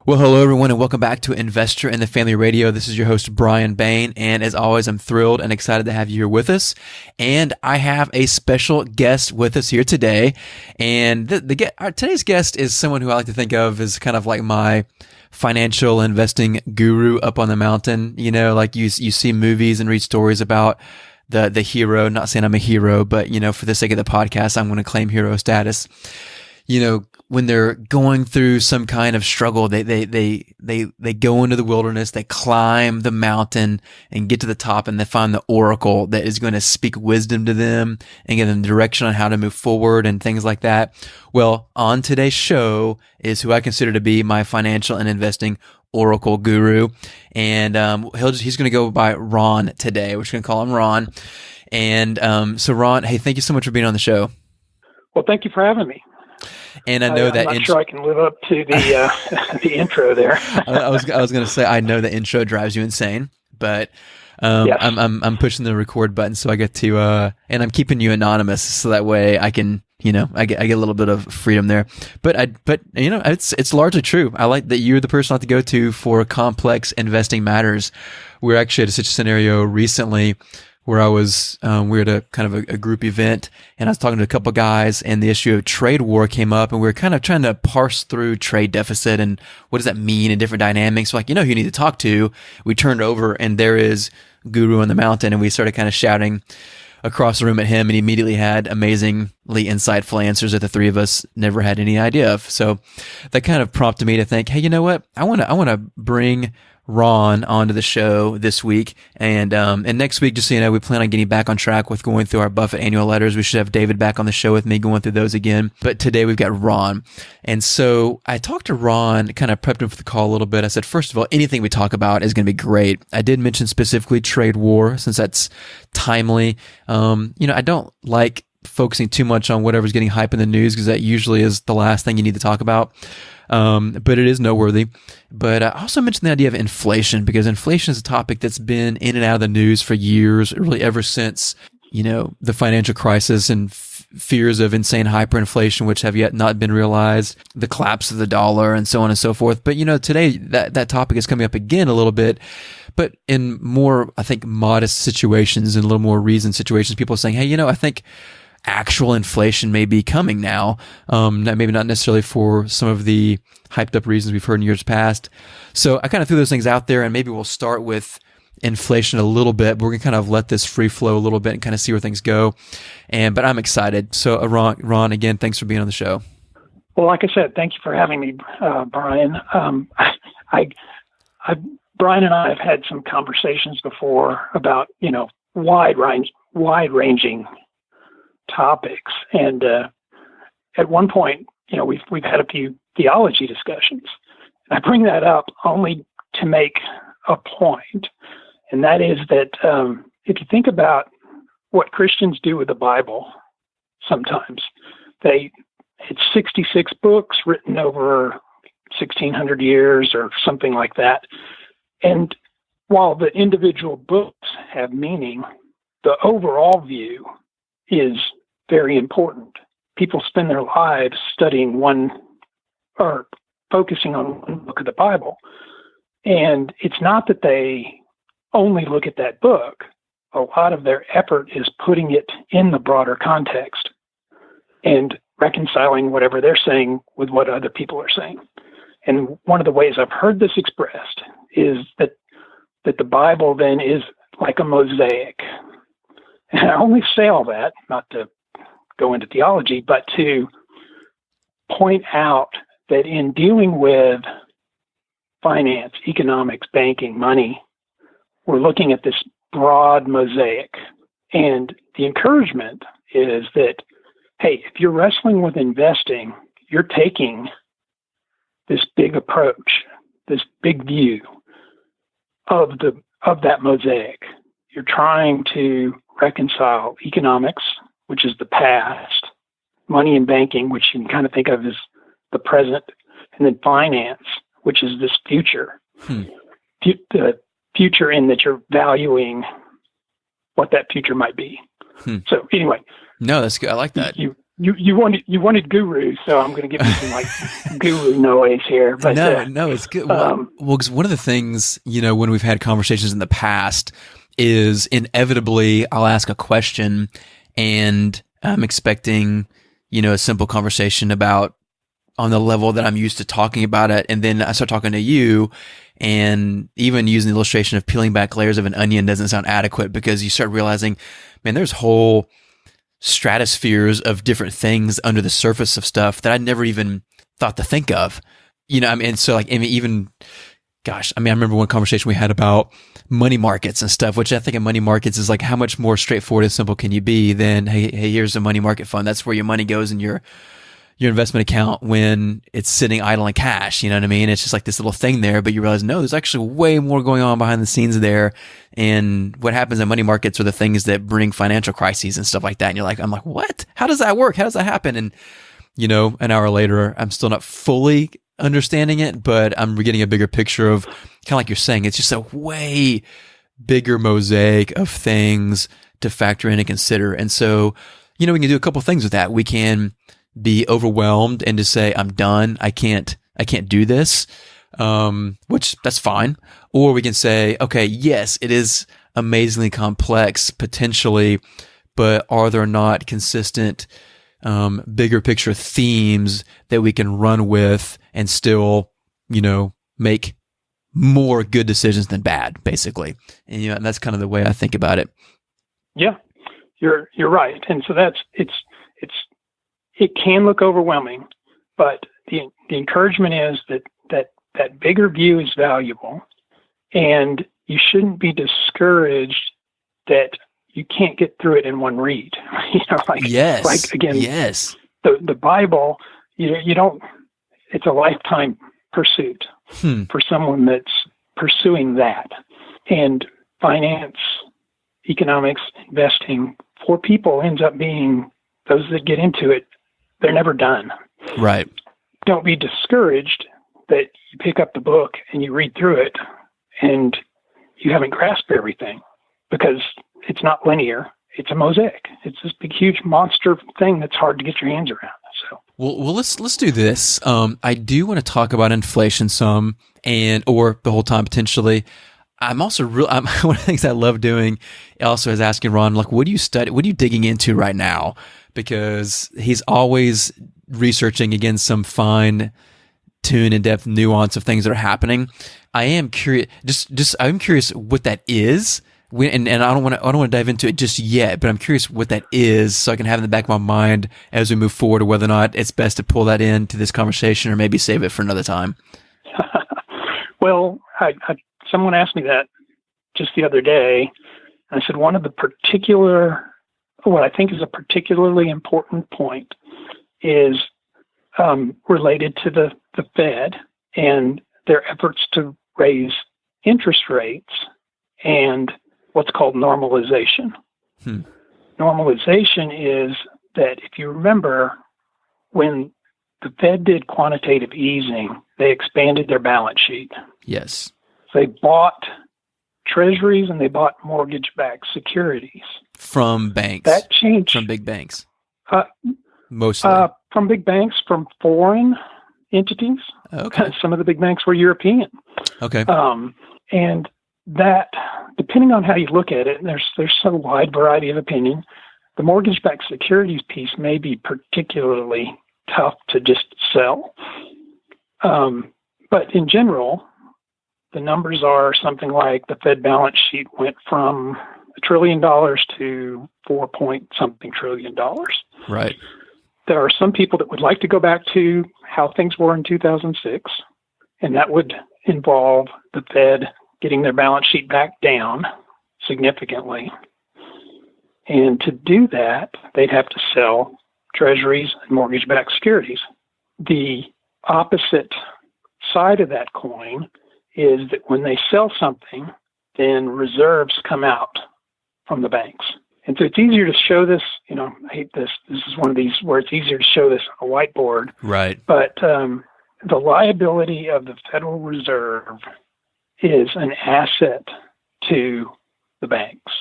Well, hello everyone, and welcome back to Investor in the Family Radio. This is your host, Brian Bain, and as always, I'm thrilled and excited to have you here with us. And I have a special guest with us here today. And today's guest is someone who I like to think of as kind of like my financial investing guru up on the mountain. You know, like you see movies and read stories about the hero. Not saying I'm a hero, but for the sake of the podcast, I'm going to claim hero status. When they're going through some kind of struggle, they go into the wilderness, they climb the mountain and get to the top, and they find the oracle that is going to speak wisdom to them and give them direction on how to move forward and things like that. Well, on today's show is who I consider to be my financial and investing oracle guru. And he's going to go by Ron today. We're just going to call him Ron. And so Ron, hey, thank you so much for being on the show. Well, thank you for having me. And I know I'm not sure I can live up to the the intro there. I was going to say, I know the intro drives you insane, but Yes. I'm pushing the record button, so I get to and I'm keeping you anonymous, so that way I can I get a little bit of freedom there. But it's largely true. I like that you're the person I have to go to for complex investing matters. We're actually at such a scenario recently where I was, we were at a kind of a group event, and I was talking to a couple of guys, and the issue of trade war came up, and we were kind of trying to parse through trade deficit and what does that mean and different dynamics. So who you need to talk to. We turned over, and there is Guru on the mountain, and we started kind of shouting across the room at him, and he immediately had amazingly insightful answers that the three of us never had any idea of. So that kind of prompted me to think, hey, you know what? I want to bring Ron onto the show this week, and next week, just so you know, we plan on getting back on track with going through our Buffett annual letters. We should have David back on the show with me going through those again. But today we've got Ron, and so I talked to Ron, kind of prepped him for the call a little bit. I said, first of all, anything we talk about is going to be great. I did mention specifically trade war, since that's timely. I don't like focusing too much on whatever's getting hype in the news, because that usually is the last thing you need to talk about. But it is noteworthy. But I also mentioned the idea of inflation, because inflation is a topic that's been in and out of the news for years, really ever since, the financial crisis and fears of insane hyperinflation, which have yet not been realized, the collapse of the dollar, and so on and so forth. But, today that topic is coming up again a little bit, but in more, I think, modest situations and a little more reasoned situations. People are saying, hey, I think actual inflation may be coming now. Maybe not necessarily for some of the hyped up reasons we've heard in years past. So I kind of threw those things out there, and maybe we'll start with inflation a little bit, but we're going to kind of let this free flow a little bit and kind of see where things go. But I'm excited. So Ron, again, thanks for being on the show. Well, like I said, thank you for having me, Brian. Brian and I have had some conversations before about, wide-ranging topics, and at one point, we've had a few theology discussions. And I bring that up only to make a point, and that is that if you think about what Christians do with the Bible, sometimes it's 66 books written over 1,600 years or something like that, and while the individual books have meaning, the overall view is very important. People spend their lives studying or focusing on one book of the Bible. And it's not that they only look at that book. A lot of their effort is putting it in the broader context and reconciling whatever they're saying with what other people are saying. And one of the ways I've heard this expressed is that the Bible then is like a mosaic. And I only say all that, not to go into theology, but to point out that in dealing with finance, economics, banking, money, we're looking at this broad mosaic. And the encouragement is that, hey, if you're wrestling with investing, you're taking this big approach, this big view of that mosaic. You're trying to reconcile economics, which is the past, money and banking, which you can kind of think of as the present, and then finance, which is this future. The future in that you're valuing what that future might be. So anyway. No, that's good. I like that. You wanted guru, so I'm going to give you some like guru noise here. But no, it's good. Well, 'cause one of the things, when we've had conversations in the past is inevitably I'll ask a question and I'm expecting, a simple conversation about on the level that I'm used to talking about it. And then I start talking to you, and even using the illustration of peeling back layers of an onion doesn't sound adequate, because you start realizing, man, there's whole stratospheres of different things under the surface of stuff that I never even thought to think of. And so I remember one conversation we had about money markets and stuff, which I think in money markets is like, how much more straightforward and simple can you be than, hey, here's a money market fund. That's where your money goes in your investment account when it's sitting idle in cash. You know what I mean? It's just like this little thing there, but you realize, no, there's actually way more going on behind the scenes there. And what happens in money markets are the things that bring financial crises and stuff like that. And I'm like, what? How does that work? How does that happen? And, an hour later, I'm still not fully understanding it, but I'm getting a bigger picture of, kind of like you're saying, it's just a way bigger mosaic of things to factor in and consider. And so, we can do a couple things with that. We can be overwhelmed and just say, I'm done. I can't do this. Which that's fine. Or we can say, okay, yes, it is amazingly complex potentially, but are there not consistent, bigger picture themes that we can run with and still, make more good decisions than bad, basically. And, and that's kind of the way I think about it. Yeah, you're right. And so it can look overwhelming, but the encouragement is that bigger view is valuable, and you shouldn't be discouraged that you can't get through it in one read. Yes. Like again, yes. The Bible, you don't. It's a lifetime pursuit for someone that's pursuing that, and finance, economics, investing for people ends up being those that get into it. They're never done. Right. Don't be discouraged that you pick up the book and you read through it and you haven't grasped everything, because it's not linear. It's a mosaic. It's this big, huge monster thing that's hard to get your hands around. So, well, let's do this. I do want to talk about inflation some, or the whole time potentially. I'm also one of the things I love doing also is asking Ron, like, what do you study? What are you digging into right now? Because he's always researching against some fine tune, in-depth nuance of things that are happening. I am curious. I'm curious what that is. And I don't want to dive into it just yet, but I'm curious what that is, so I can have it in the back of my mind as we move forward, or whether or not it's best to pull that into this conversation, or maybe save it for another time. Well, someone asked me that just the other day, and I said what I think is a particularly important point is related to the Fed and their efforts to raise interest rates and what's called normalization. Normalization is that, if you remember, when the Fed did quantitative easing, they expanded their balance sheet. Yes. They bought treasuries and they bought mortgage-backed securities. From banks. That changed. From big banks. Mostly. From big banks, from foreign entities. Okay. Some of the big banks were European. Okay. And that, depending on how you look at it, and there's a wide variety of opinion, the mortgage-backed securities piece may be particularly tough to just sell. But in general, the numbers are something like the Fed balance sheet went from $1 trillion to 4-point-something trillion. Right. There are some people that would like to go back to how things were in 2006, and that would involve the Fed getting their balance sheet back down significantly. And to do that, they'd have to sell treasuries and mortgage-backed securities. The opposite side of that coin is that when they sell something, then reserves come out from the banks. And so it's easier to show this, I hate this. This is one of these where it's easier to show this on a whiteboard. Right. But the liability of the Federal Reserve is an asset to the banks.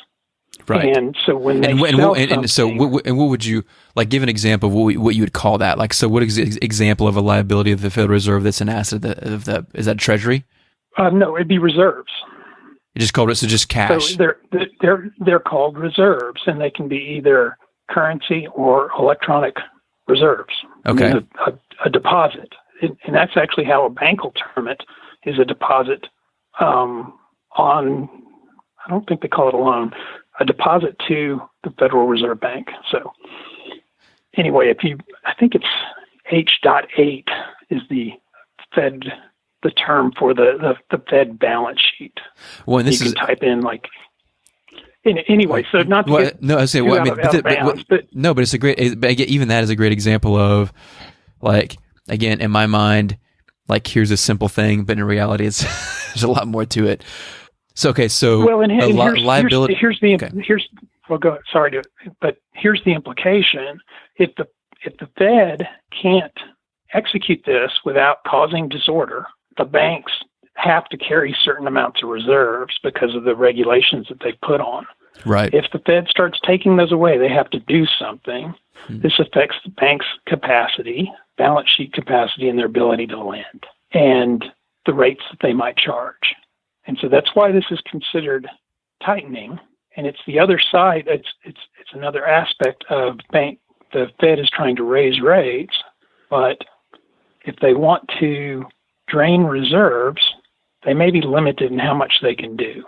Right. And so when they what would you, like, give an example of what you would call that? Like, so what example of a liability of the Federal Reserve that's an asset of the is that Treasury? No, it'd be reserves. You just called it, so just cash. So they're called reserves, and they can be either currency or electronic reserves. Okay. A deposit, and that's actually how a bank will term it, is a deposit on. I don't think they call it a loan. A deposit to the Federal Reserve Bank. So anyway, I think it's H.8 is the Fed, the term for the Fed balance sheet. Well, and this you can type in like, anyway, so not to get no, I say, well, I mean, but it's a great, even that is a great example of, like, again, in my mind, like, here's a simple thing, but in reality, it's there's a lot more to it. So okay, so liability. Here's the implication. If the Fed can't execute this without causing disorder, the banks have to carry certain amounts of reserves because of the regulations that they put on. Right. If the Fed starts taking those away, they have to do something. This affects the bank's capacity, balance sheet capacity, and their ability to lend, and the rates that they might charge. And so that's why this is considered tightening. And it's the other side. It's another aspect of the Fed is trying to raise rates, but if they want to drain reserves, they may be limited in how much they can do.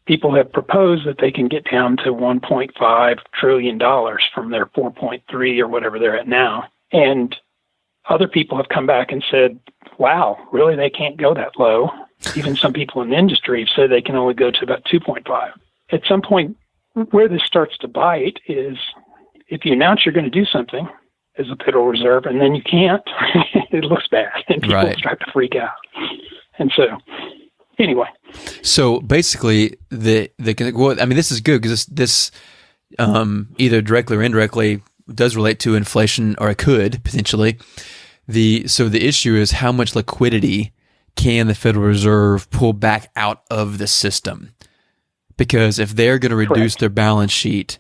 People have proposed that they can get down to $1.5 trillion from their 4.3 or whatever they're at now. And other people have come back and said, wow, really, they can't go that low. Even some people in the industry have said they can only go to about 2.5. At some point, where this starts to bite is if you announce you're going to do something as a Federal Reserve and then you can't, it looks bad, and people start to freak out. And so, anyway. So basically, this is good because this either directly or indirectly does relate to inflation, or it could potentially. So the issue is, how much liquidity can the Federal Reserve pull back out of the system? Because if they're going to reduce their balance sheet,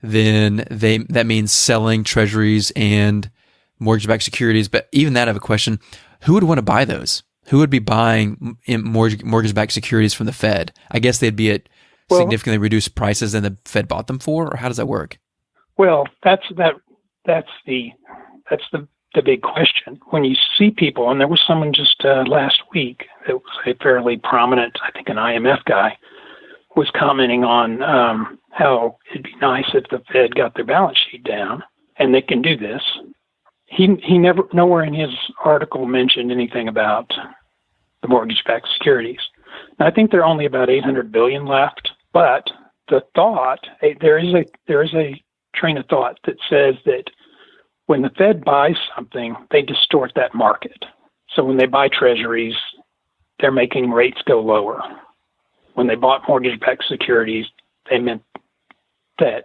then that means selling treasuries and mortgage-backed securities. But even that, I have a question. Who would want to buy those? Who would be buying mortgage-backed securities from the Fed? I guess they'd be at significantly reduced prices than the Fed bought them for, or how does that work? Well, that's the big question. When you see people, and there was someone just last week that was a fairly prominent, I think an IMF guy, was commenting on how it'd be nice if the Fed got their balance sheet down, and they can do this. He nowhere in his article mentioned anything about the mortgage-backed securities. Now, I think there are only about 800 billion left, but the thought, there is a train of thought that says that when the Fed buys something, they distort that market. So when they buy treasuries, they're making rates go lower. When they bought mortgage-backed securities, they meant that.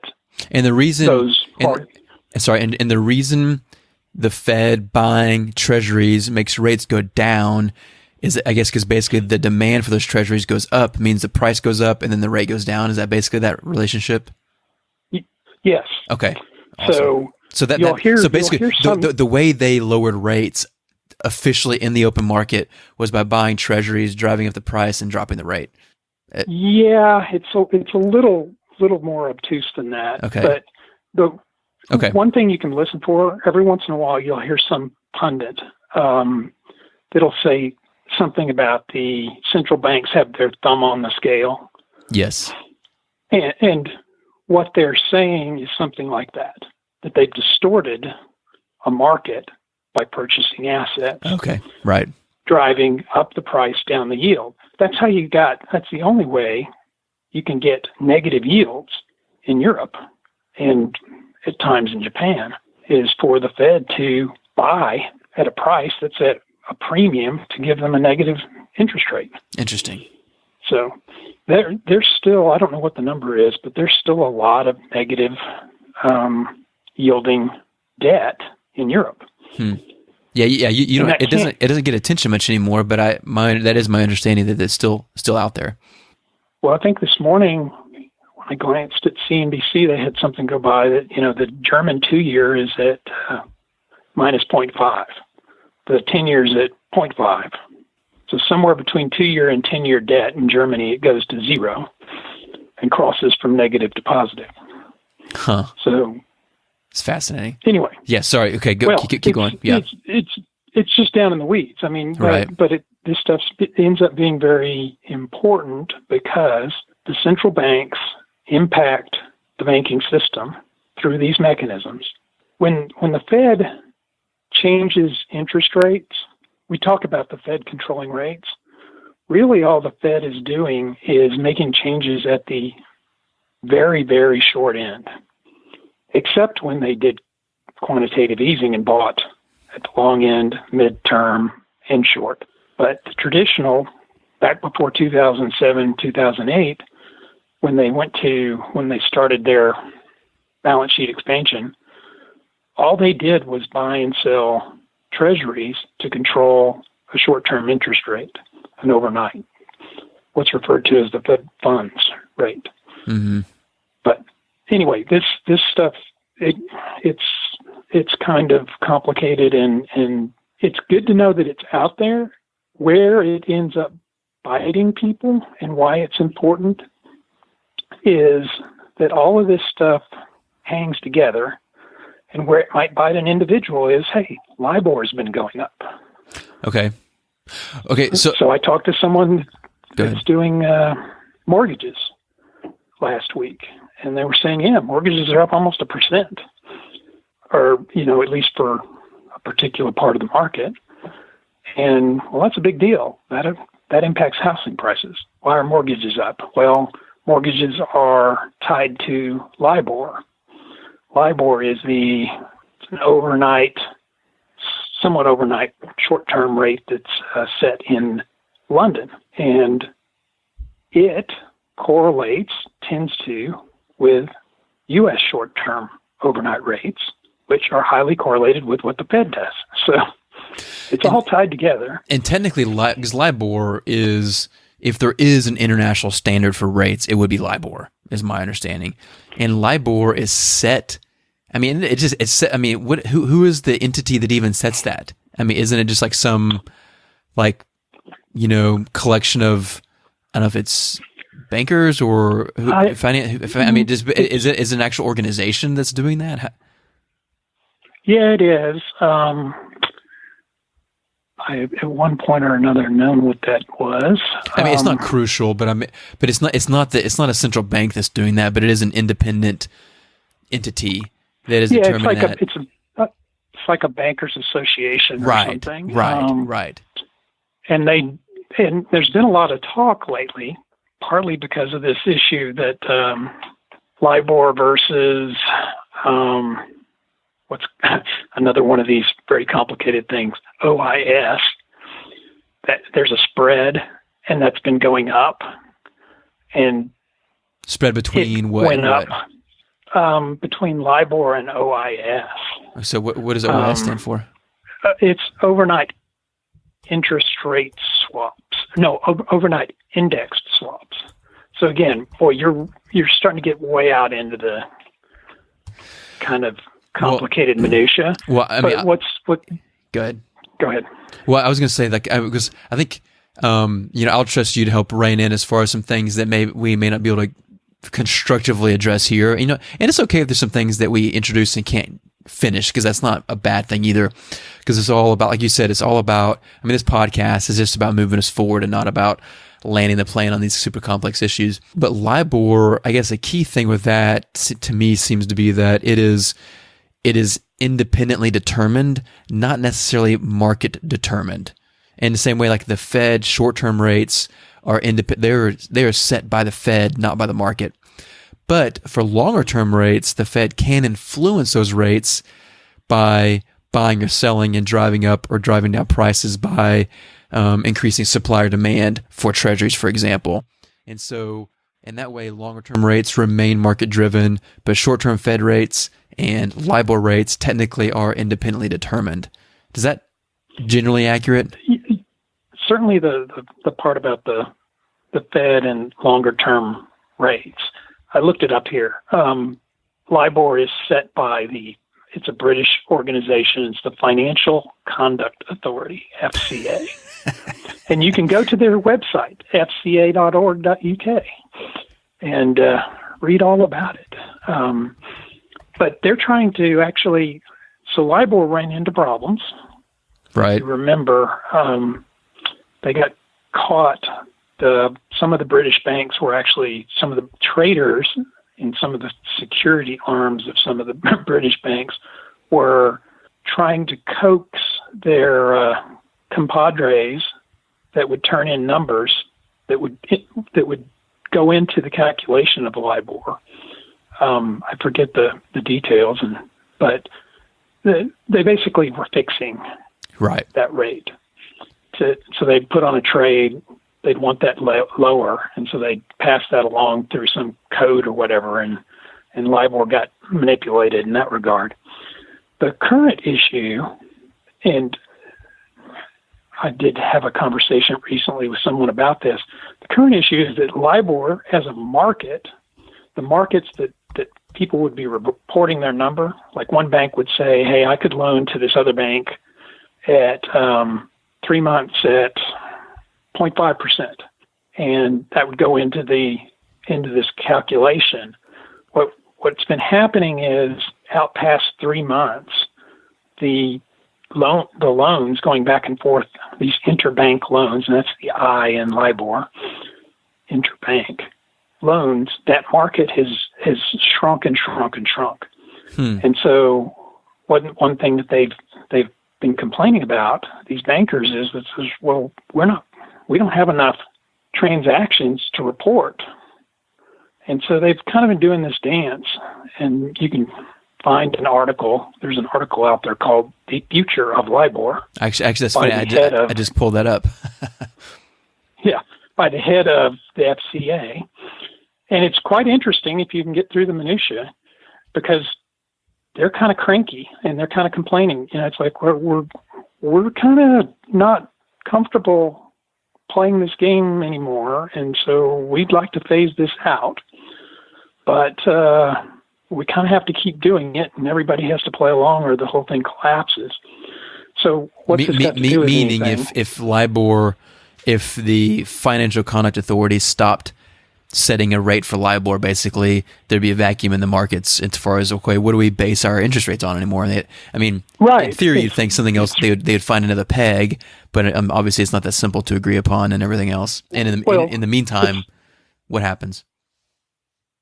And the reason, and the reason the Fed buying treasuries makes rates go down is, I guess, because basically the demand for those treasuries goes up, means the price goes up, and then the rate goes down. Is that basically that relationship? Yes. Okay. Awesome. So basically, the way they lowered rates officially in the open market was by buying treasuries, driving up the price, and dropping the rate. Yeah, it's a little more obtuse than that. Okay. But one thing you can listen for, every once in a while, you'll hear some pundit that'll say something about the central banks have their thumb on the scale. Yes. And what they're saying is something like that they've distorted a market by purchasing assets. Okay, right. Driving up the price, down the yield. That's the only way you can get negative yields in Europe and at times in Japan, is for the Fed to buy at a price that's at a premium to give them a negative interest rate. Interesting. So there's still, I don't know what the number is, but there's still a lot of negative yielding debt in Europe. Yeah. You know, it doesn't get attention much anymore, but that is my understanding that it's still out there. Well, I think this morning when I glanced at CNBC. They had something go by that, the German 2-year is at minus 0.5. The 10-year is at 0.5. So somewhere between 2-year and 10-year debt in Germany, it goes to zero and crosses from negative to positive. Huh. So it's fascinating. Anyway. Yeah. Sorry. Okay. Go. Well, keep going. Yeah. It's just down in the weeds. I mean, right. But this stuff ends up being very important because the central banks impact the banking system through these mechanisms. When the Fed changes interest rates, we talk about the Fed controlling rates. Really, all the Fed is doing is making changes at the very, very short end, except when they did quantitative easing and bought at the long end, midterm, and short. But the traditional, back before 2007, 2008, when they started their balance sheet expansion, all they did was buy and sell treasuries to control a short-term interest rate, an overnight, what's referred to as the Fed funds rate. Mm-hmm. But anyway, this stuff, it's kind of complicated, and it's good to know that it's out there. Where it ends up biting people and why it's important is that all of this stuff hangs together, and where it might bite an individual is, hey, LIBOR has been going up. Okay. So I talked to someone that's doing mortgages last week, and they were saying, yeah, mortgages are up almost 1%, or, at least for a particular part of the market. And, well, that's a big deal. That impacts housing prices. Why are mortgages up? Well, mortgages are tied to LIBOR. LIBOR is an somewhat overnight short-term rate that's set in London. And it tends to, with U.S. short-term overnight rates, which are highly correlated with what the Fed does. So it's all tied together. And technically, because LIBOR is, if there is an international standard for rates, it would be LIBOR, is my understanding. And LIBOR is set. I mean, it's set. I mean, who is the entity that even sets that? I mean, isn't it just like some, collection of, I don't know if it's bankers or is it an actual organization that's doing that? Yeah, it is. I at one point or another known what that was. I mean, it's not crucial, but it's not a central bank that's doing that, but it is an independent entity that is determining that. It's like a bankers association or something. Right. And there's been a lot of talk lately, partly because of this issue that LIBOR versus what's another one of these very complicated things, OIS, that there's a spread, and that's been going up. And spread between what? Went up between LIBOR and OIS. So what does OIS stand for? It's overnight interest rate swaps. No, overnight indexed swaps. So again, boy, you're starting to get way out into the kind of complicated minutia. Well, I mean, Go ahead. Well, I was going to say, because I think, I'll trust you to help rein in as far as some things that we may not be able to constructively address here. And it's okay if there's some things that we introduce and can't finish, because that's not a bad thing either. Because it's all about, like you said, this podcast is just about moving us forward and not about landing the plane on these super complex issues. But LIBOR, I guess a key thing with that to me seems to be that it is independently determined, not necessarily market determined. In the same way, like the Fed short-term rates are independent, they are set by the Fed, not by the market. But for longer-term rates, the Fed can influence those rates by buying or selling and driving up or driving down prices by increasing supply or demand for treasuries, for example. And so, in that way, longer-term rates remain market-driven, but short-term Fed rates and LIBOR rates technically are independently determined. Is that generally accurate? Certainly the part about the Fed and longer-term rates. I looked it up here. LIBOR is set by it's a British organization. It's the Financial Conduct Authority, FCA. And you can go to their website, fca.org.uk, and read all about it. But they're trying to actually, so LIBOR ran into problems. Right. You remember, they got caught. Some of the British banks were actually, some of the traders in some of the security arms of some of the British banks were trying to coax their compadres that would turn in numbers that would go into the calculation of LIBOR. I forget the details, but they basically were fixing that rate. So they'd put on a trade, they'd want that lower, and so they'd pass that along through some code or whatever, and LIBOR got manipulated in that regard. The current issue, and I did have a conversation recently with someone about this, the current issue is that LIBOR as a market, the markets that people would be reporting their number, like one bank would say, hey, I could loan to this other bank at 3 months at 0.5%, and that would go into this calculation. What's been happening is out past 3 months, the loans going back and forth, these interbank loans, and that's the I in LIBOR, interbank loans, that market has shrunk and shrunk and shrunk. And so one thing that they've been complaining about, these bankers, is that says, well, we don't have enough transactions to report. And so they've kind of been doing this dance, and you can find an article. There's an article out there called The Future of Libor. Actually, that's funny. I just pulled that up. Yeah, by the head of the FCA. And it's quite interesting if you can get through the minutia, because they're kind of cranky and they're kind of complaining. You know, it's like we're kind of not comfortable playing this game anymore, and so we'd like to phase this out. But we kind of have to keep doing it, and everybody has to play along, or the whole thing collapses. So what's this got to do with meaning anything? if LIBOR, if the Financial Conduct Authority stopped setting a rate for LIBOR, basically there'd be a vacuum in the markets as far as, okay, what do we base our interest rates on anymore? And in theory, you'd think something else, they'd find another peg, but obviously it's not that simple to agree upon and everything else. And in the meantime, what happens?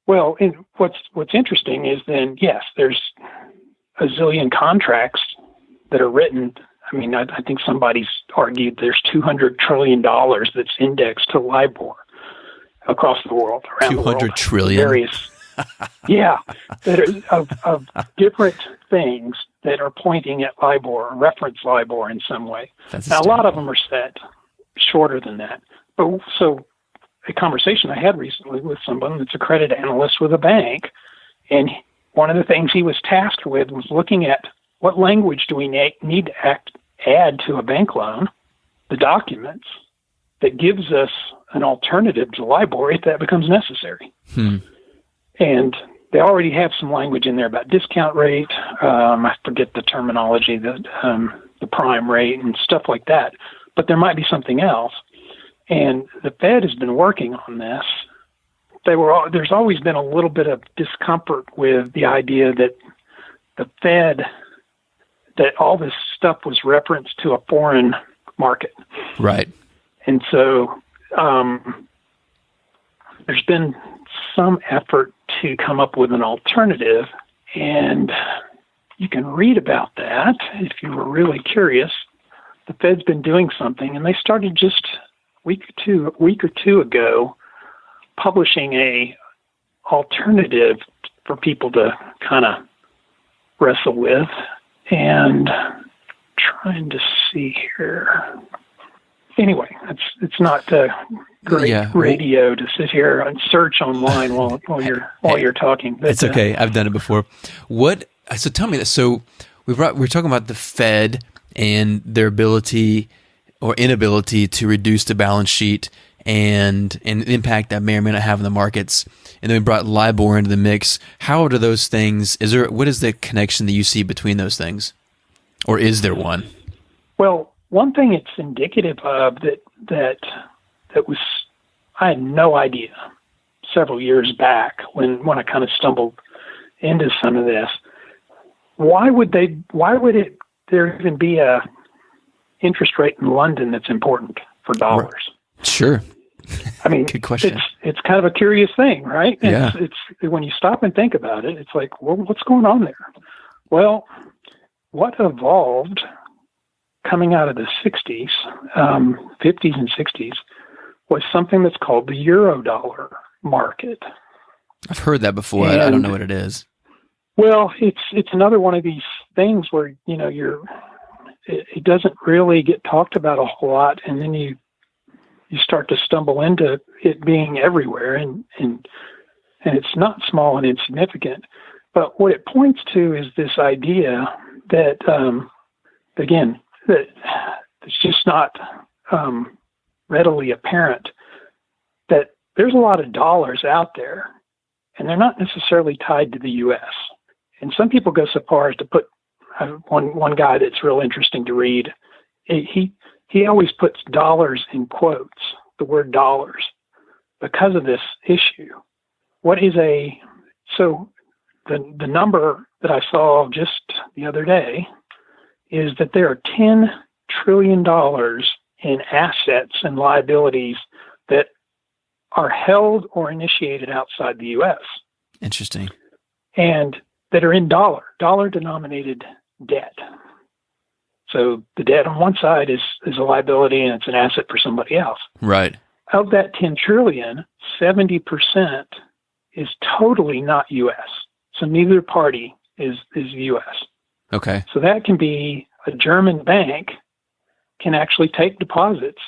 Well, what's interesting is then, yes, there's a zillion contracts that are written. I mean, I think somebody's argued there's $200 trillion that's indexed to LIBOR across the world, around the world. 200 trillion? Various, yeah, that are of different things that are pointing at LIBOR, reference LIBOR in some way. Now, a lot of them are set shorter than that. But so a conversation I had recently with someone that's a credit analyst with a bank, and one of the things he was tasked with was looking at what language do we need to add to a bank loan, the documents that gives us an alternative to LIBOR if that becomes necessary. And they already have some language in there about discount rate. I forget the terminology, the prime rate and stuff like that. But there might be something else. And the Fed has been working on this. There's always been a little bit of discomfort with the idea that the Fed, that all this stuff was referenced to a foreign market. Right. And so there's been some effort to come up with an alternative, and you can read about that if you were really curious. The Fed's been doing something, and they started just a week or two ago publishing a alternative for people to kind of wrestle with. And trying to see here. Anyway, it's not great radio to sit here and search online while you're talking. But, it's okay. I've done it before. So tell me this. So we're talking about the Fed and their ability or inability to reduce the balance sheet and the impact that may or may not have in the markets. And then we brought Libor into the mix. How do those things, what is the connection that you see between those things? Or is there one? Well, one thing it's indicative of that was, I had no idea several years back when I kind of stumbled into some of this. Why would there even be a interest rate in London that's important for dollars? Sure. I mean, good question. It's kind of a curious thing, right? Yeah. It's when you stop and think about it, it's like, well, what's going on there? Well, what evolved coming out of the 60s, 50s and 60s, was something that's called the Eurodollar market. I've heard that before. I don't know what it is. Well, it's another one of these things where, it doesn't really get talked about a whole lot, and then you start to stumble into it being everywhere, and it's not small and insignificant. But what it points to is this idea that, again, that it's just not readily apparent that there's a lot of dollars out there, and they're not necessarily tied to the U.S. And some people go so far as to put one guy that's real interesting to read. He always puts dollars in quotes, the word dollars, because of this issue. So the number that I saw just the other day is that there are $10 trillion in assets and liabilities that are held or initiated outside the U.S. Interesting. And that are in dollar-denominated debt. So the debt on one side is a liability and it's an asset for somebody else. Right. Of that 10 trillion, 70% is totally not U.S. So neither party is U.S. Okay. So that can be a German bank can actually take deposits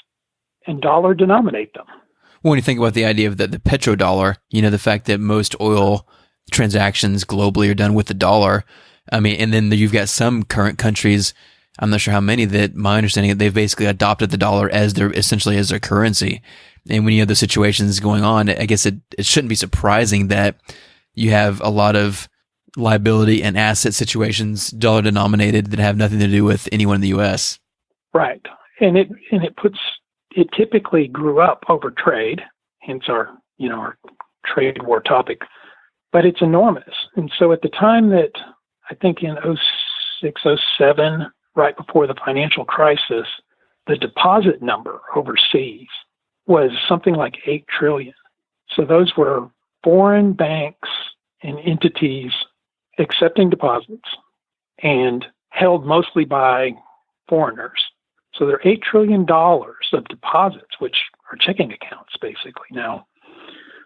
and dollar denominate them. Well, when you think about the idea of the petrodollar, the fact that most oil transactions globally are done with the dollar. I mean, and then you've got some current countries, I'm not sure how many, that my understanding is they've basically adopted the dollar as their currency. And when you have those situations going on, I guess it shouldn't be surprising that you have a lot of liability and asset situations dollar denominated that have nothing to do with anyone in the U.S. Right. And it typically grew up over trade, hence our trade war topic, but it's enormous. And so at the time that I think in 06, 07, right before the financial crisis, the deposit number overseas was something like 8 trillion. So those were foreign banks and entities accepting deposits and held mostly by foreigners. So there are $8 trillion of deposits, which are checking accounts basically. Now,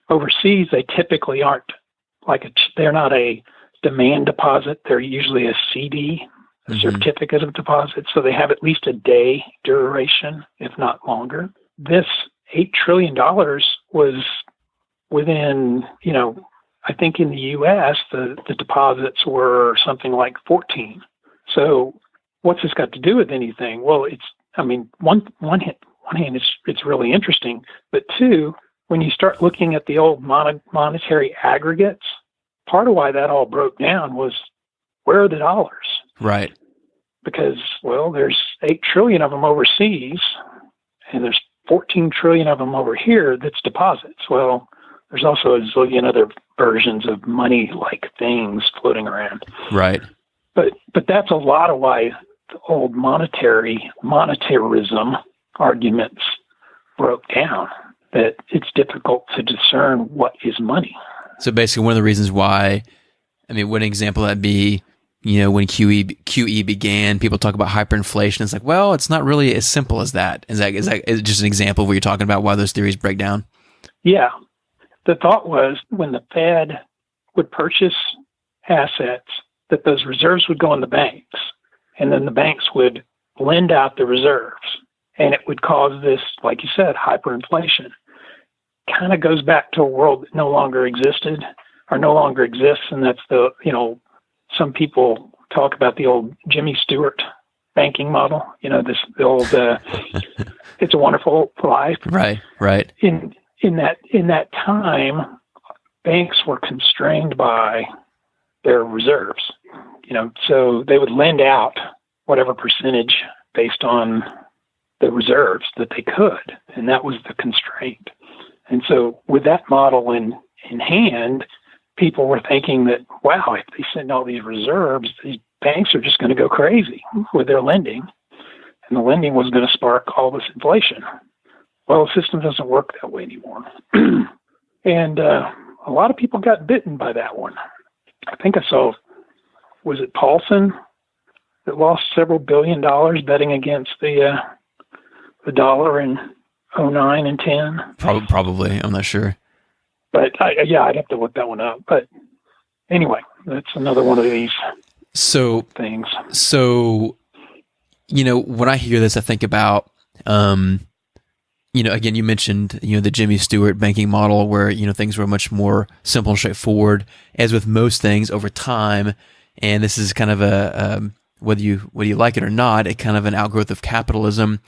overseas, they typically aren't they're not a demand deposit. They're usually a CD, a certificate of deposit. So they have at least a day duration, if not longer. This $8 trillion was within, I think in the U.S., the deposits were something like 14. So what's this got to do with anything? Well, one hand, it's really interesting, but two, when you start looking at the old monetary aggregates, part of why that all broke down was, where are the dollars? Right. Because, there's 8 trillion of them overseas, and there's 14 trillion of them over here that's deposits. Well, there's also a zillion other versions of money-like things floating around. Right. But that's a lot of why the old monetarism arguments broke down, that it's difficult to discern what is money. So basically one of the reasons why, what an example that'd be, when QE began, people talk about hyperinflation. It's like, it's not really as simple as that. Is that just an example of what you're talking about, why those theories break down? Yeah. The thought was when the Fed would purchase assets, that those reserves would go in the banks, and then the banks would lend out the reserves, and it would cause this, like you said, hyperinflation. Kind of goes back to a world that no longer existed or no longer exists, and that's some people talk about the old Jimmy Stewart banking model. The old "It's a Wonderful Life." Right. Right. In that time, banks were constrained by their reserves. So they would lend out whatever percentage based on the reserves that they could, and that was the constraint. And so with that model in hand, people were thinking that, wow, if they send all these reserves, these banks are just going to go crazy with their lending, and the lending was going to spark all this inflation. Well, the system doesn't work that way anymore. And a lot of people got bitten by that one. I think I saw, was it Paulson that lost several $billion betting against the dollar in 2009 and 10? Probably. I'm not sure. But I'd have to look that one up. But anyway, that's another one of these things. So, when I hear this, I think about, again, you mentioned, the Jimmy Stewart banking model where, things were much more simple and straightforward, as with most things over time. And this is kind of a, whether you like it or not, a kind of an outgrowth of capitalism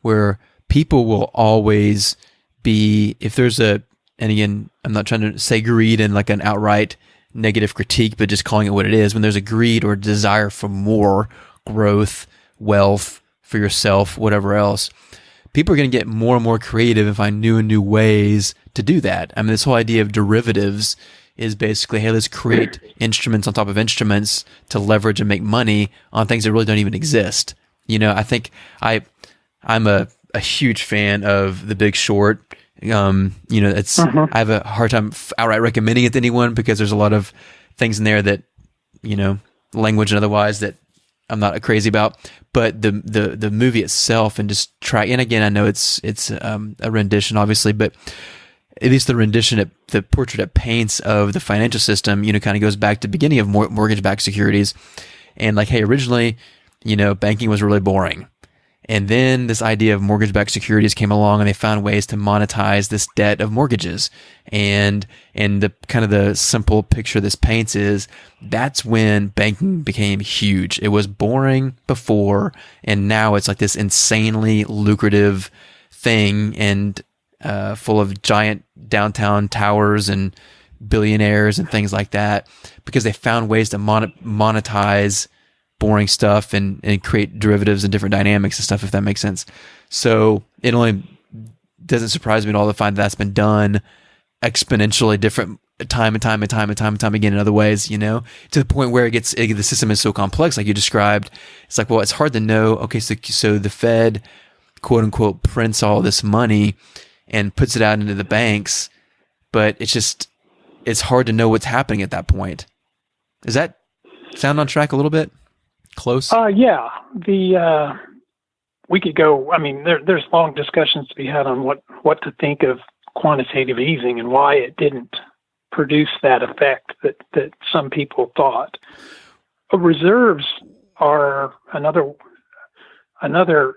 where people will always be, if there's and again, I'm not trying to say greed in like an outright negative critique, but just calling it what it is. When there's a greed or desire for more growth, wealth for yourself, whatever else, people are going to get more and more creative and find new and new ways to do that. I mean, this whole idea of derivatives is basically, hey, let's create instruments on top of instruments to leverage and make money on things that really don't even exist. I think I'm a huge fan of The Big Short. It's I have a hard time outright recommending it to anyone because there's a lot of things in there that, language and otherwise, that I'm not crazy about. But the movie itself and just and again, I know it's a rendition, obviously, but at least the rendition, the portrait it paints of the financial system, kind of goes back to the beginning of mortgage-backed securities, and like, hey, originally, banking was really boring. And then this idea of mortgage-backed securities came along, and they found ways to monetize this debt of mortgages. And the kind of the simple picture this paints is that's when banking became huge. It was boring before, and now it's like this insanely lucrative thing, and full of giant downtown towers and billionaires and things like that, because they found ways to monetize boring stuff and create derivatives and different dynamics and stuff, if that makes sense. So it only doesn't surprise me at all to find that's been done exponentially different time and time again in other ways, to the point where the system is so complex, like you described. It's like, well, it's hard to know. Okay, so the Fed, quote unquote, prints all this money and puts it out into the banks, but it's hard to know what's happening at that point. Does that sound on track a little bit? Close? Yeah. We could go. I mean, there's long discussions to be had on what to think of quantitative easing and why it didn't produce that effect that some people thought. Reserves are another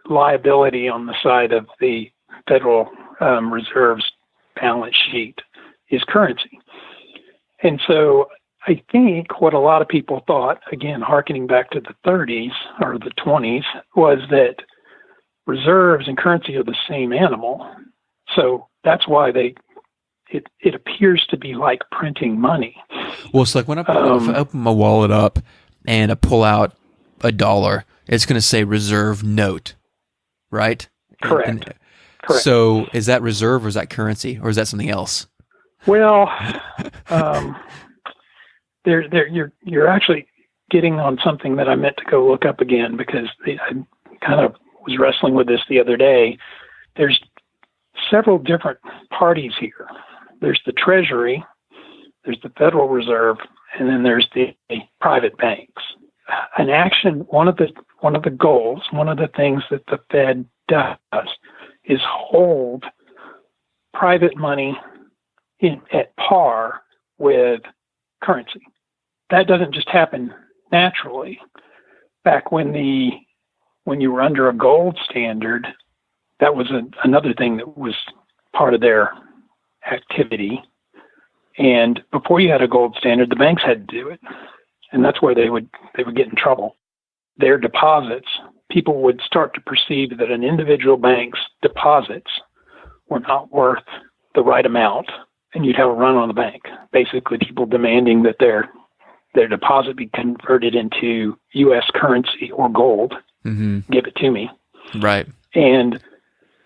liability on the side of the Federal Reserve's balance sheet is currency, and so I think what a lot of people thought, again, hearkening back to the 30s or the 20s, was that reserves and currency are the same animal. So that's why it appears to be like printing money. Well, it's like when if I open my wallet up and I pull out $1, it's going to say reserve note, right? Correct. Correct. So is that reserve or is that currency or is that something else? Well, you're actually getting on something that I meant to go look up again, because I kind of was wrestling with this the other day. There's several different parties here. There's the Treasury, there's the Federal Reserve, and then there's the private banks. An action, one of the goals, one of the things that the Fed does is hold private money at par with currency. That doesn't just happen naturally. Back when you were under a gold standard, that was another thing that was part of their activity. And before you had a gold standard, the banks had to do it, and that's where they would get in trouble. Their deposits, people would start to perceive that an individual bank's deposits were not worth the right amount, and you'd have a run on the bank. Basically, people demanding that their deposit be converted into U.S. currency or gold. Mm-hmm. Give it to me. Right. And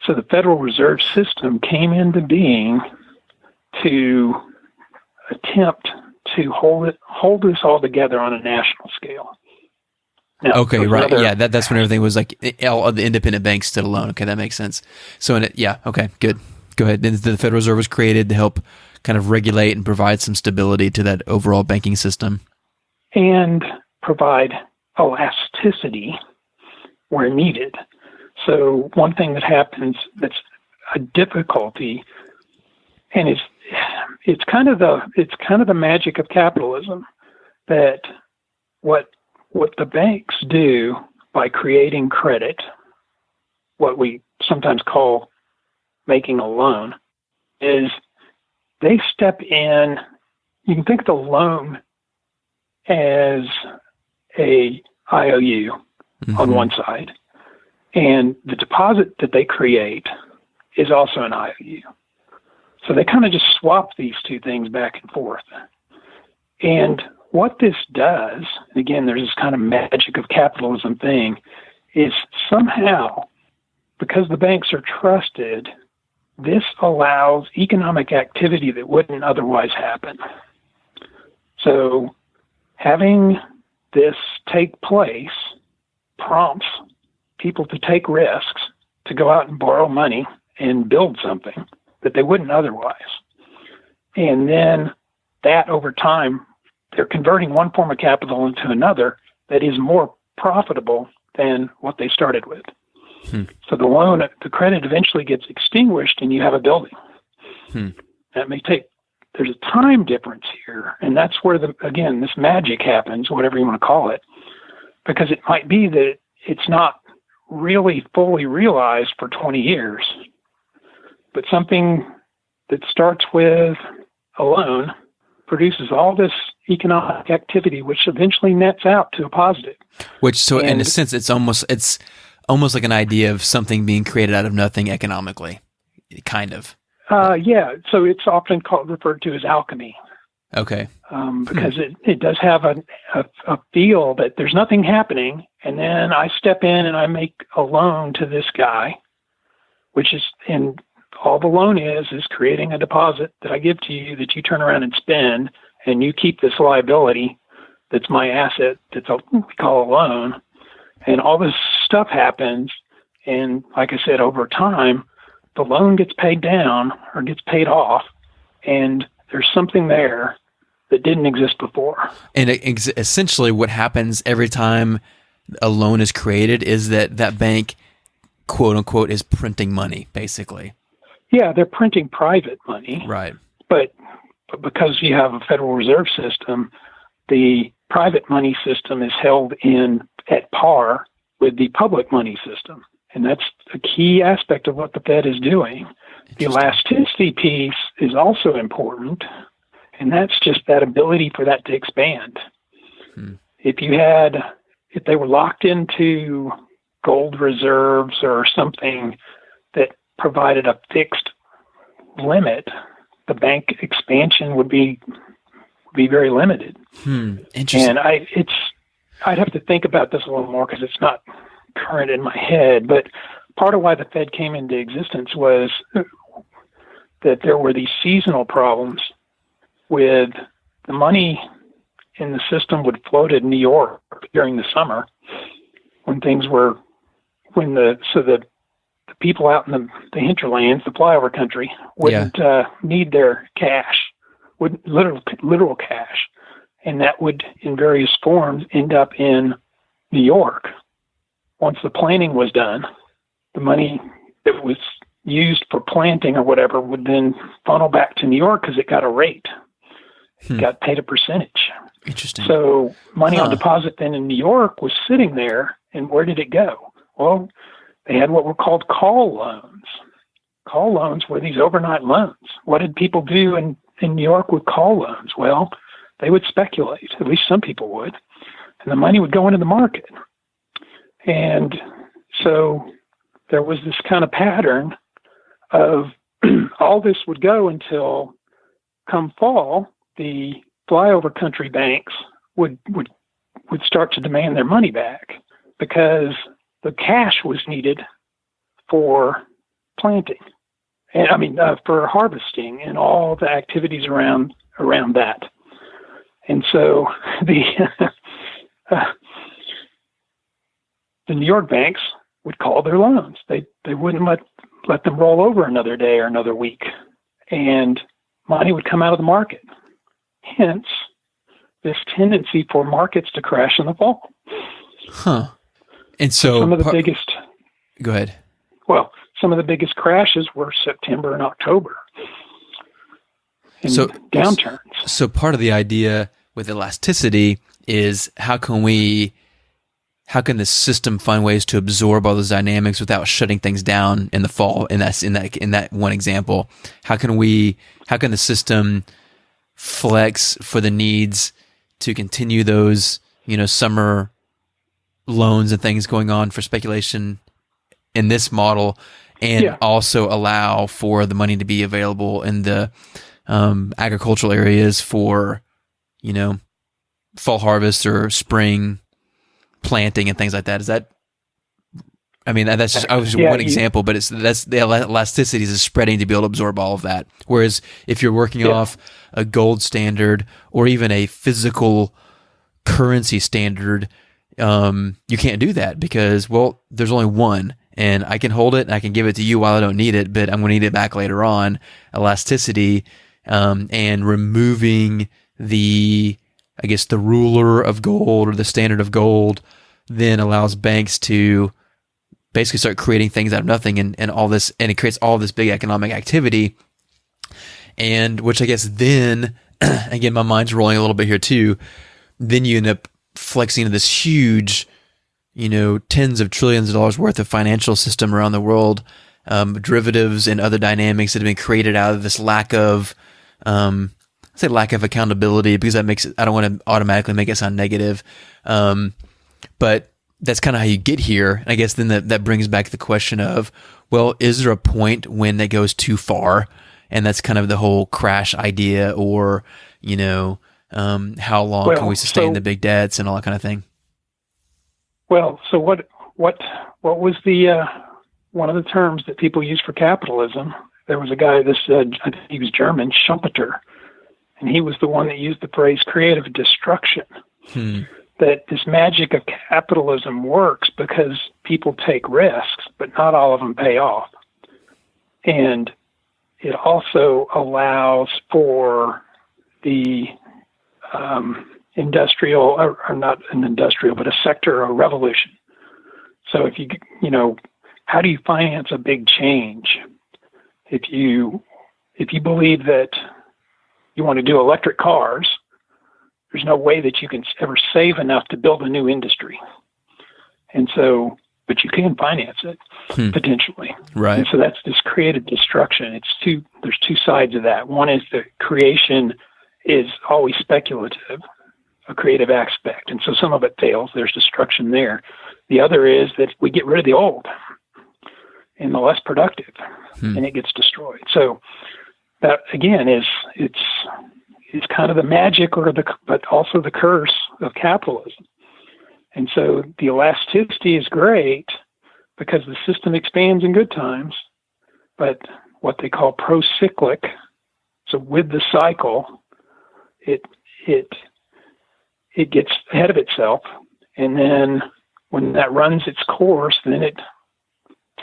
so the Federal Reserve System came into being to attempt to hold this all together on a national scale. Now, okay, right. Yeah, that's when everything was like all the independent banks stood alone. Okay, that makes sense. So, okay, good. Go ahead. Then the Federal Reserve was created to help kind of regulate and provide some stability to that overall banking system. And provide elasticity where needed. So one thing that happens that's a difficulty, and it's kind of the magic of capitalism, that what the banks do by creating credit, what we sometimes call making a loan, is they step in. You can think of the loan as a IOU on one side, and the deposit that they create is also an IOU. So they kind of just swap these two things back and forth. And what this does, and again, there's this kind of magic of capitalism thing, is somehow, because the banks are trusted, this allows economic activity that wouldn't otherwise happen. So having this take place prompts people to take risks, to go out and borrow money and build something that they wouldn't otherwise. And then that over time, they're converting one form of capital into another that is more profitable than what they started with. So the credit eventually gets extinguished and you have a building. That may take, there's a time difference here, and that's where again, this magic happens, whatever you want to call it, because it might be that it's not really fully realized for 20 years, but something that starts with a loan produces all this economic activity, which eventually nets out to a positive. In a sense, it's almost like an idea of something being created out of nothing economically, kind of. Yeah. So it's often referred to as alchemy. Okay. Because it does have a feel that there's nothing happening, and then I step in and I make a loan to this guy, and all the loan is creating a deposit that I give to you that you turn around and spend, and you keep this liability that's my asset that's we call a loan, and all this stuff happens, and like I said, over time, the loan gets paid down or gets paid off, and there's something there that didn't exist before. And essentially what happens every time a loan is created is that bank, quote unquote, is printing money, basically. Yeah, they're printing private money. Right. But because you have a Federal Reserve System, the private money system is held at par with the public money system. And that's a key aspect of what the Fed is doing. The elasticity piece is also important, and that's just that ability for that to expand. If they were locked into gold reserves or something that provided a fixed limit, the bank expansion would be very limited. Interesting. And I'd have to think about this a little more because it's not current in my head, but part of why the Fed came into existence was that there were these seasonal problems with the money in the system would float in New York during the summer when the people out in the hinterlands, the flyover country, wouldn't need their cash, literal cash, and that would in various forms end up in New York. Once the planting was done, the money that was used for planting or whatever would then funnel back to New York because it got a rate. It got paid a percentage. Interesting. So money on deposit then in New York was sitting there, and where did it go? Well, they had what were called call loans. Call loans were these overnight loans. What did people do in New York with call loans? Well, they would speculate, at least some people would, and the money would go into the market. And so there was this kind of pattern of all this would go until come fall, the flyover country banks would start to demand their money back because the cash was needed for planting, and for harvesting and all the activities around that. And so the New York banks would call their loans. They wouldn't let them roll over another day or another week, and money would come out of the market. Hence, this tendency for markets to crash in the fall. Huh. And so some of the biggest. Go ahead. Well, some of the biggest crashes were September and October. So downturns. So part of the idea with elasticity is how can the system find ways to absorb all those dynamics without shutting things down in the fall? And that's in that one example. How can the system flex for the needs to continue those, summer loans and things going on for speculation in this model, and also allow for the money to be available in the agricultural areas for, fall harvest or spring planting and things like that? Is that? That's just one example, but that's the elasticity is spreading to be able to absorb all of that. Whereas if you're working off a gold standard or even a physical currency standard, you can't do that because, well, there's only one, and I can hold it and I can give it to you while I don't need it, but I'm going to need it back later on. Elasticity, and removing the ruler of gold or the standard of gold then allows banks to basically start creating things out of nothing and all this, and it creates all this big economic activity. And which I guess then, again, my mind's rolling a little bit here too, then you end up flexing into this huge, tens of trillions of dollars worth of financial system around the world, derivatives and other dynamics that have been created out of this lack of, lack of accountability, because I don't want to automatically make it sound negative. But that's kind of how you get here. And I guess then that brings back the question of, well, is there a point when it goes too far? And that's kind of the whole crash idea, or, how long can we sustain the big debts and all that kind of thing? Well, so what was the, one of the terms that people use for capitalism? There was a guy, I think he was German, Schumpeter, and he was the one that used the phrase creative destruction. That this magic of capitalism works because people take risks, but not all of them pay off. And it also allows for the industrial, or not an industrial, but a sector or revolution. So if how do you finance a big change? If you believe that you want to do electric cars, there's no way that you can ever save enough to build a new industry. And so, but you can finance it potentially. Right. And so that's this creative destruction. There's two sides of that. One is the creation is always speculative, a creative aspect. And so some of it fails. There's destruction there. The other is that we get rid of the old and the less productive, and it gets destroyed. So that again it's kind of the magic but also the curse of capitalism. And so the elasticity is great because the system expands in good times, but what they call pro-cyclic, so with the cycle, it gets ahead of itself, and then when that runs its course, then it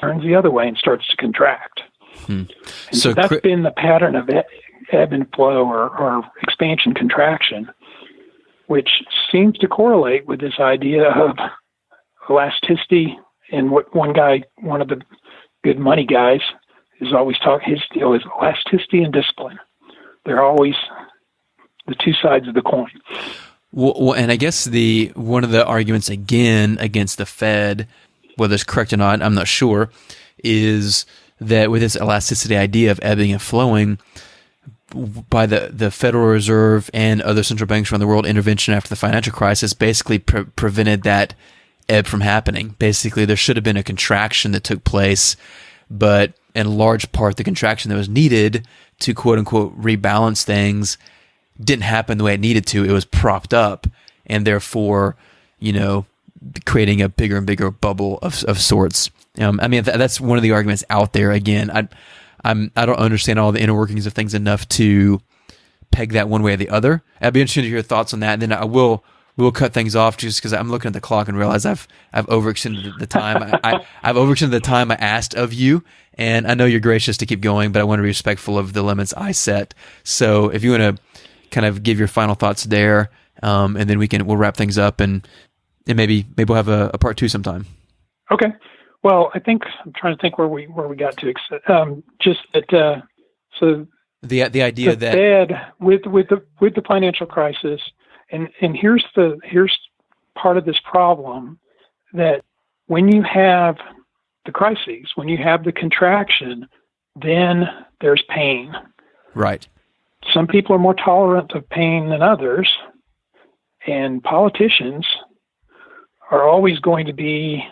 turns the other way and starts to contract. And so that's been the pattern of ebb and flow or expansion contraction, which seems to correlate with this idea of elasticity. And what one of the good money guys is always talking, his deal is elasticity and discipline. They're always the two sides of the coin. Well, and I guess one of the arguments again against the Fed, whether it's correct or not, I'm not sure, is that with this elasticity idea of ebbing and flowing, by the Federal Reserve and other central banks around the world, intervention after the financial crisis basically prevented that ebb from happening. Basically, there should have been a contraction that took place, but in large part, the contraction that was needed to quote unquote rebalance things didn't happen the way it needed to. It was propped up, and therefore, creating a bigger and bigger bubble of sorts. I mean, that's one of the arguments out there. Again, I don't understand all the inner workings of things enough to peg that one way or the other. I'd be interested to hear your thoughts on that, and then we'll cut things off just because I'm looking at the clock and realize I've overextended the time. I've overextended the time I asked of you, and I know you're gracious to keep going, but I want to be respectful of the limits I set. So if you want to kind of give your final thoughts there, and then we'll wrap things up, and maybe we'll have a part 2 sometime. Okay. Well, I think I'm trying to think where we got to. Just that. So the idea that Fed with the financial crisis, and here's part of this problem, that when you have the crises, when you have the contraction, then there's pain. Right. Some people are more tolerant of pain than others, and politicians are always going to be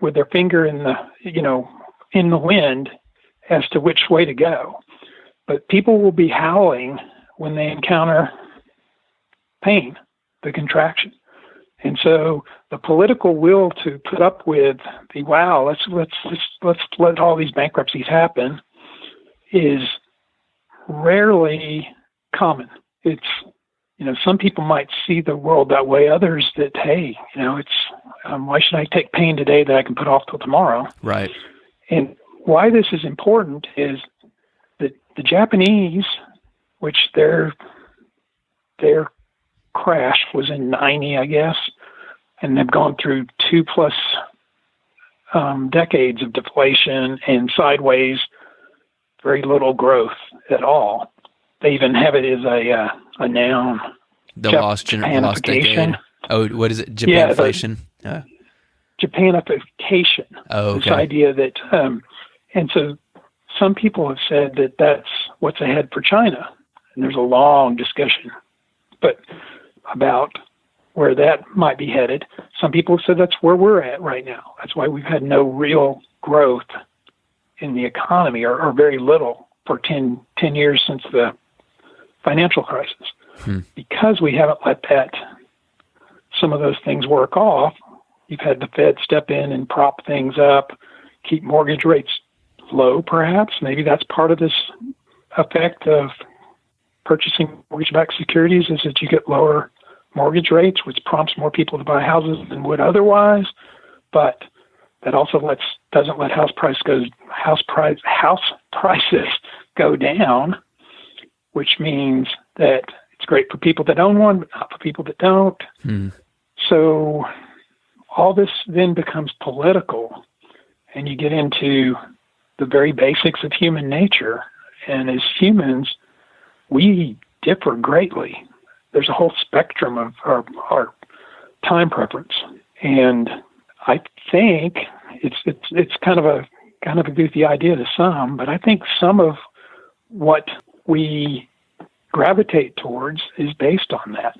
with their finger in the wind as to which way to go. But people will be howling when they encounter pain, the contraction. And so the political will to put up with let's let all these bankruptcies happen is rarely common. It's, some people might see the world that way. Others that, hey, it's, why should I take pain today that I can put off till tomorrow? Right. And why this is important is that the Japanese, which their crash was in 90, I guess, and they've gone through 2+ decades of deflation and sideways, very little growth at all. They even have it as a noun. The lost decade. Oh, what is it? Japaniflation? Yeah, Japanification. Oh, okay. This idea that, and so some people have said that that's what's ahead for China. And there's a long discussion about where that might be headed. Some people have said that's where we're at right now. That's why we've had no real growth in the economy, or very little, for 10 years since the financial crisis. Because we haven't let some of those things work off. You've had the Fed step in and prop things up, keep mortgage rates low, perhaps. Maybe that's part of this effect of purchasing mortgage-backed securities, is that you get lower mortgage rates, which prompts more people to buy houses than would otherwise. But that also doesn't let house prices go down, which means that it's great for people that own one, but not for people that don't. So all this then becomes political, and you get into the very basics of human nature. And as humans, we differ greatly. There's a whole spectrum of our time preference, and I think it's kind of a goofy idea to some, but I think some of what we gravitate towards is based on that.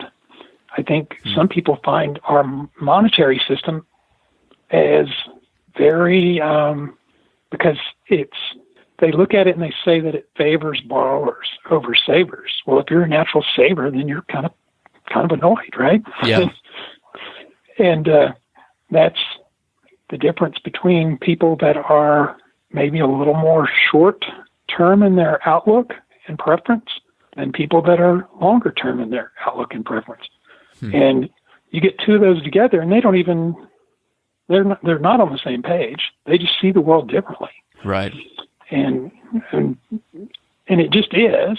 I think some people find our monetary system as very, because they look at it and they say that it favors borrowers over savers. Well, if you're a natural saver, then you're kind of annoyed, right? Yeah. And that's the difference between people that are maybe a little more short term in their outlook and preference than people that are longer term in their outlook and preference. And you get two of those together, and they're not on the same page. They just see the world differently. Right. And it just is.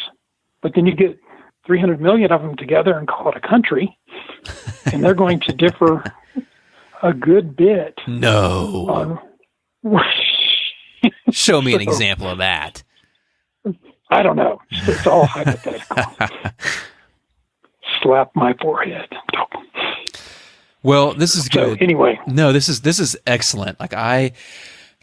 But then you get 300 million of them together and call it a country, and they're going to differ a good bit. No. Show me an example of that. I don't know. It's all hypothetical. Slap my forehead. Well, this is good. So anyway. No, this is excellent. Like, I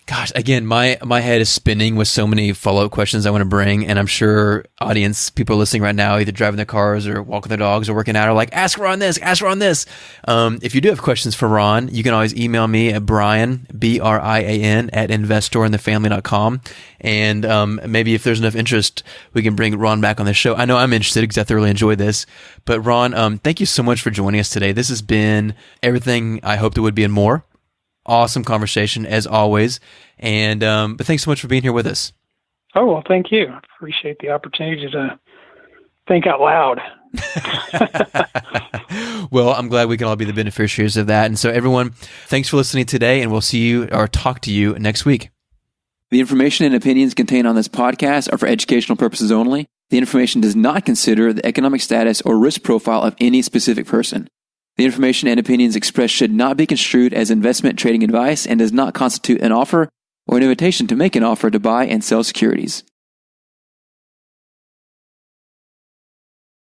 Gosh, again, my head is spinning with so many follow-up questions I want to bring, and I'm sure audience, people listening right now, either driving their cars or walking their dogs or working out, are like, ask Ron this, ask Ron this. If you do have questions for Ron, you can always email me at Brian, Brian, at investorinthefamily.com. And maybe if there's enough interest, we can bring Ron back on the show. I know I'm interested because I thoroughly enjoyed this. But Ron, thank you so much for joining us today. This has been everything I hoped it would be and more. Awesome conversation as always. And but thanks so much for being here with us. Oh, well, thank you. I appreciate the opportunity to think out loud. Well, I'm glad we can all be the beneficiaries of that. And so everyone, thanks for listening today, and we'll see you or talk to you next week. The information and opinions contained on this podcast are for educational purposes only. The information does not consider the economic status or risk profile of any specific person. The information and opinions expressed should not be construed as investment trading advice and does not constitute an offer or an invitation to make an offer to buy and sell securities.